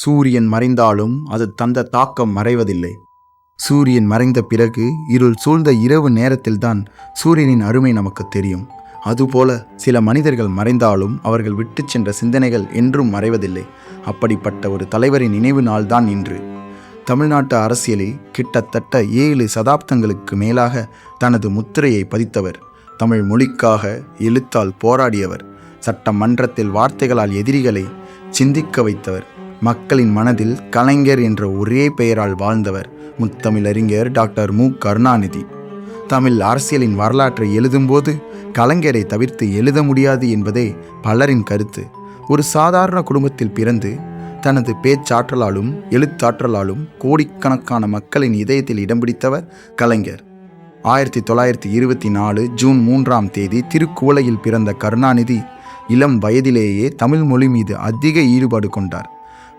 சூரியன் மறைந்தாலும் அது தந்த தாக்கம் மறைவதில்லை. சூரியன் மறைந்த பிறகு இருள் சூழ்ந்த இரவு நேரத்தில்தான் சூரியனின் அருமை நமக்கு தெரியும். அதுபோல சில மனிதர்கள் மறைந்தாலும் அவர்கள் விட்டு சென்ற சிந்தனைகள் என்றும் மறைவதில்லை. அப்படிப்பட்ட ஒரு தலைவரின் நினைவு நாள்தான் இன்று. தமிழ்நாட்டு அரசியலில் கிட்டத்தட்ட 7 சதாப்தங்களுக்கு மேலாக தனது முத்திரையை பதித்தவர். தமிழ் மொழிக்காக எழுத்தால் போராடியவர். சட்டமன்றத்தில் வார்த்தைகளால் எதிரிகளை சிந்திக்க வைத்தவர். மக்களின் மனதில் கலைஞர் என்ற ஒரே பெயரால் வாழ்ந்தவர் முத்தமிழறிஞர் டாக்டர் மு. கருணாநிதி. தமிழ் அரசியலின் வரலாற்றை எழுதும்போது கலைஞரை தவிர்த்து எழுத முடியாது என்பதே பலரின் கருத்து. ஒரு சாதாரண குடும்பத்தில் பிறந்து தனது பேச்சாற்றலாலும் எழுத்தாற்றலாலும் கோடிக்கணக்கான மக்களின் இதயத்தில் இடம் பிடித்தவர் கலைஞர். 1924 ஜூன் 3ஆம் தேதி திருக்குவளையில் பிறந்த கருணாநிதி இளம் வயதிலேயே தமிழ் மொழி மீது அதிக ஈடுபாடு கொண்டார்.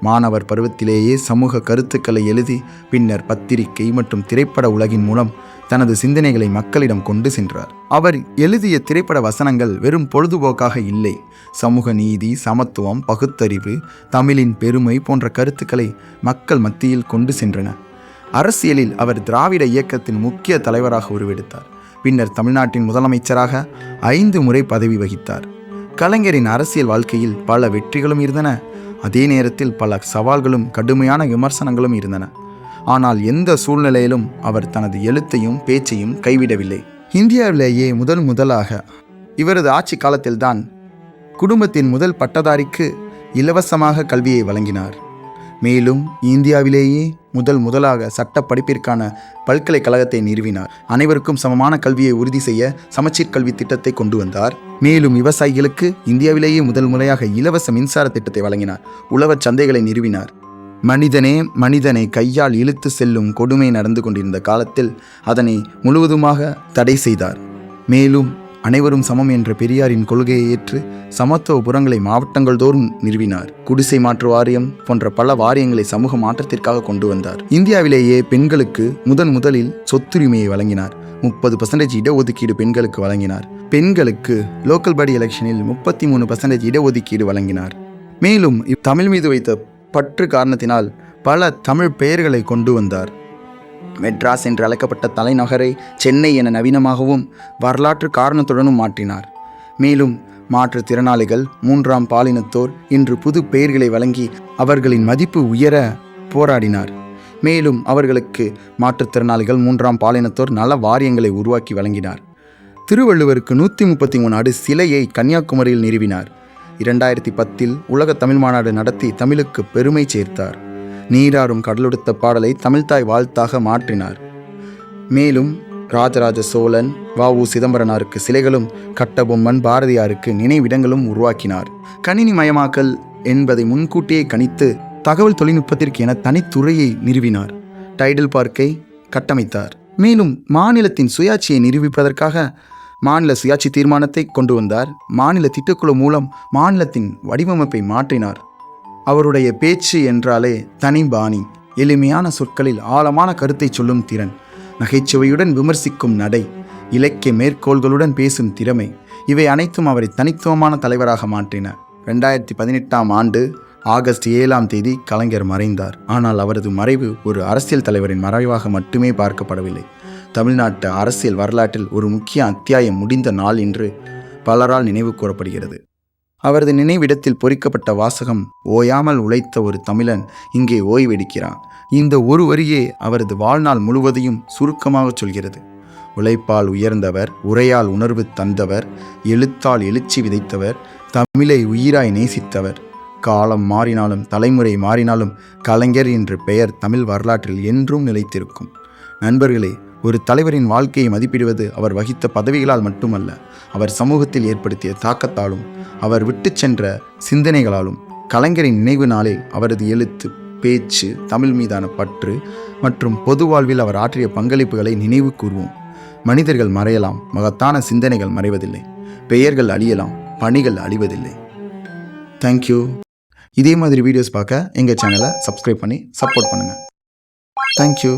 மாணவர் பருவத்திலேயே சமூக கருத்துக்களை எழுதி பின்னர் பத்திரிகை மற்றும் திரைப்பட உலகின் மூலம் தனது சிந்தனைகளை மக்களிடம் கொண்டு சென்றார். அவர் எழுதிய திரைப்பட வசனங்கள் வெறும் பொழுதுபோக்காக இல்லை. சமூக நீதி, சமத்துவம், பகுத்தறிவு, தமிழின் பெருமை போன்ற கருத்துக்களை மக்கள் மத்தியில் கொண்டு சென்றன. அரசியலில் அவர் திராவிட இயக்கத்தின் முக்கிய தலைவராக உருவெடுத்தார். பின்னர் தமிழ்நாட்டின் முதலமைச்சராக 5 முறை பதவி வகித்தார். கலைஞரின் அரசியல் வாழ்க்கையில் பல வெற்றிகளும் இருந்தன. அதே நேரத்தில் பல சவால்களும் கடுமையான விமர்சனங்களும் இருந்தன. ஆனால் எந்த சூழ்நிலையிலும் அவர் தனது எழுத்தையும் பேச்சையும் கைவிடவில்லை. இந்தியாவிலேயே முதலாக இவரது ஆட்சி காலத்தில்தான் குடும்பத்தின் முதல் பட்டதாரிக்கு இலவசமாக கல்வியை வழங்கினார். மேலும் இந்தியாவிலேயே முதலாக சட்ட படிப்பிற்கான பல்கலைக்கழகத்தை நிறுவினார். அனைவருக்கும் சமமான கல்வியை உறுதி செய்ய சமச்சீர் கல்வி திட்டத்தை கொண்டு வந்தார். மேலும் விவசாயிகளுக்கு இந்தியாவிலேயே முறையாக இலவச மின்சார திட்டத்தை வழங்கினார். உழவர் சந்தைகளை நிறுவினார். மனிதனை கையால் இழுத்து செல்லும் கொடுமை நடந்து கொண்டிருந்த காலத்தில் அதனை முழுவதுமாக தடை செய்தார். மேலும் அனைவரும் சமம் என்ற பெரியாரின் கொள்கையை ஏற்று சமத்துவ புரங்களை மாவட்டங்கள் தோறும் நிறுவினார். குடிசை மாற்று வாரியம் போன்ற பல வாரியங்களை சமூக மாற்றத்திற்காக கொண்டு வந்தார். இந்தியாவிலேயே பெண்களுக்கு முதலில் சொத்துரிமையை வழங்கினார். 30% இடஒதுக்கீடு பெண்களுக்கு வழங்கினார். பெண்களுக்கு லோக்கல் பாடி எலெக்ஷனில் 33% இடஒதுக்கீடு வழங்கினார். மேலும் தமிழ் மீது வைத்த பற்று காரணத்தினால் பல தமிழ் பெயர்களை கொண்டு வந்தார். மெட்ராஸ் என்று அழைக்கப்பட்ட தலைநகரை சென்னை என நவீனமாகவும் வரலாற்று காரணத்துடனும் மாற்றினார். மேலும் மாற்றுத்திறனாளிகள், 3ஆம் பாலினத்தோர் என்று புது பெயர்களை வழங்கி அவர்களின் மதிப்பு உயர போராடினார். மேலும் அவர்களுக்கு மாற்றுத்திறனாளிகள், 3ஆம் பாலினத்தோர் நல வாரியங்களை உருவாக்கி வழங்கினார். திருவள்ளுவருக்கு 133 அடி சிலையை கன்னியாகுமரியில் நிறுவினார். 2010 உலக தமிழ் மாநாடு நடத்தி தமிழுக்கு பெருமை சேர்த்தார். நீராறும் கடலொடுத்த பாடலை தமிழ்தாய் வாழ்த்தாக மாற்றினார். மேலும் ராஜராஜ சோழன், வ.உ. சிதம்பரனாருக்கு சிலைகளும், கட்டபொம்மன், பாரதியாருக்கு நினைவிடங்களும் உருவாக்கினார். கணினி மயமாக்கல் என்பதை முன்கூட்டியே கணித்து தகவல் தொழில்நுட்பத்திற்கு என தனித்துறையை நிறுவினார். டைடல் பார்க்கை கட்டமைத்தார். மேலும் மாநிலத்தின் சுயாட்சியை நிரூபிப்பதற்காக மாநில சுயாட்சி தீர்மானத்தை கொண்டு வந்தார். மாநில திட்டக்குழு மூலம் மாநிலத்தின் வடிவமைப்பை மாற்றினார். அவருடைய பேச்சு என்றாலே தனி பாணி. எளிமையான சொற்களில் ஆழமான கருத்தை சொல்லும் திறன், நகைச்சுவையுடன் விமர்சிக்கும் நடை, இலக்கிய மேற்கோள்களுடன் பேசும் திறமை, இவை அனைத்தும் அவரை தனித்துவமான தலைவராக மாற்றின. 2018ஆம் ஆண்டு ஆகஸ்ட் 7ஆம் தேதி கலைஞர் மறைந்தார். ஆனால் அவரது மறைவு ஒரு அரசியல் தலைவரின் மறைவாக மட்டுமே பார்க்கப்படவில்லை. தமிழ்நாட்டு அரசியல் வரலாற்றில் ஒரு முக்கிய அத்தியாயம் முடிந்த நாள் என்று பலரால் நினைவு கூறப்படுகிறது. அவரது நினைவிடத்தில் பொறிக்கப்பட்ட வாசகம், ஓயாமல் உழைத்த ஒரு தமிழன் இங்கே ஓய்வெடுக்கிறான். இந்த ஒரு வரியே அவரது வாழ்நாள் முழுவதையும் சுருக்கமாக சொல்கிறது. உழைப்பால் உயர்ந்தவர், உரையால் உணர்வு தந்தவர், எழுத்தால் எழுச்சி விதைத்தவர், தமிழை உயிராய் நேசித்தவர். காலம் மாறினாலும் தலைமுறை மாறினாலும் கலைஞர் என்ற பெயர் தமிழ் வரலாற்றில் என்றும் நிலைத்திருக்கும். நண்பர்களே, ஒரு தலைவரின் வாழ்க்கையை மதிப்பிடுவது அவர் வகித்த பதவிகளால் மட்டுமல்ல, அவர் சமூகத்தில் ஏற்படுத்திய தாக்கத்தாலும் அவர் விட்டு சென்ற சிந்தனைகளாலும். கலைஞரின் நினைவு நாளில் அவரது எழுத்து, பேச்சு, தமிழ் மீதான பற்று மற்றும் பொது வாழ்வில் அவர் ஆற்றிய பங்களிப்புகளை நினைவு கூர்வோம். மனிதர்கள் மறையலாம், மகத்தான சிந்தனைகள் மறைவதில்லை. பெயர்கள் அழியலாம், பணிகள் அழிவதில்லை. தேங்க்யூ. இதே மாதிரி வீடியோஸ் பார்க்க எங்கள் சேனலை சப்ஸ்கிரைப் பண்ணி சப்போர்ட் பண்ணுங்கள். தேங்க்யூ.